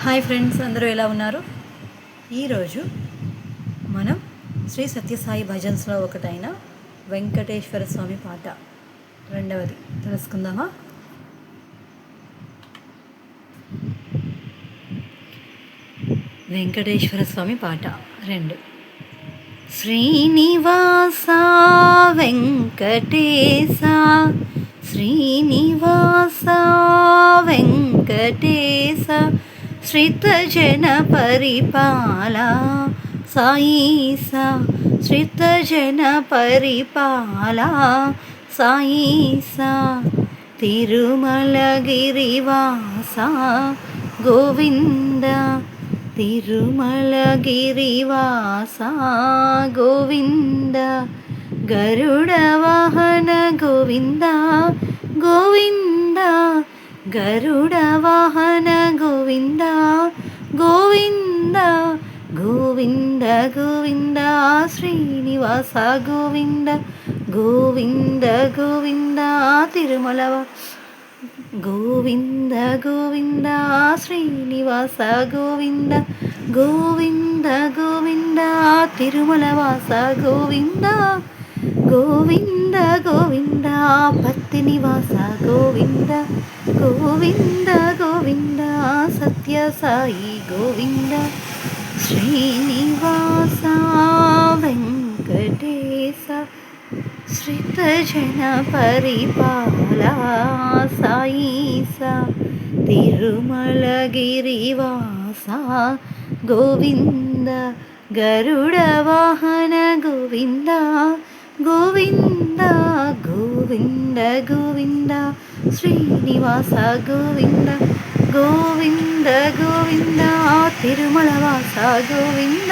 Hi friends, అందరూ ఎలా ఉన్నారు? ఈరోజు మనం శ్రీ సత్యసాయి భజన్స్లో ఒకటైన వెంకటేశ్వర స్వామి పాట రెండవది తెలుసుకుందామా? వెంకటేశ్వర స్వామి పాట 2. శ్రీనివాస వెంకటేశ, శ్రీనివాస వెంకటేశ, శ్రితజన పరిపాల సాయీస, శ్రితజన పరిపాల సాయీస, తిరుమలగిరివాస గోవింద, తిరుమలగిరివాస గోవింద, గరుడ వాహన గోవింద గోవింద, గరుడ వాహన గోవింద గోవింద, గోవింద గోవింద, శ్రీనివాస గోవింద గోవింద గోవింద, తిరుమల గోవింద గోవింద, శ్రీనివాస గోవింద గోవింద గోవింద, తిరుమల వాస గోవింద గోవింద గోవింద, పత్తి నివాస గోవింద గోవింద గోవింద, సత్య సాయి గోవింద, శ్రీనివాస వెంకటేశ, శ్రితజన పరిపాల సాయీస, తిరుమలగిరివాస గోవింద, గరుడ వాహన గోవింద గోవింద, గోవింద గోవింద, శ్రీనివాస గోవింద గోవింద గోవింద, తిరుమల వాస గోవింద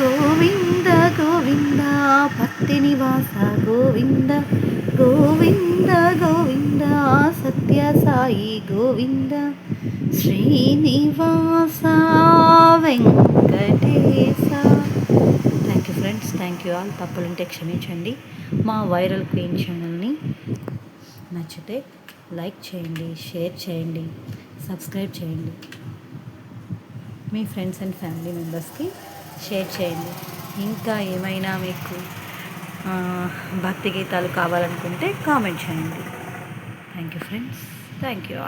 గోవింద గోవింద, పత్తి నివాస Govinda Govinda Govinda, Satya Sai Govinda, Srinivasa Venkatesha. Thank you friends, thank you all. తప్పులుంటే క్షమించండి. మా వైరల్ క్వీన్ ఛానల్ని నచ్చితే లైక్ చేయండి, షేర్ చేయండి, సబ్స్క్రైబ్ చేయండి. మీ ఫ్రెండ్స్ అండ్ ఫ్యామిలీ మెంబర్స్కి షేర్ చేయండి. ఇంకా ఏమైనా మీకు భక్తి గీతాలు కావాలనుకుంటే కామెంట్ చేయండి. Thank you friends, thank you.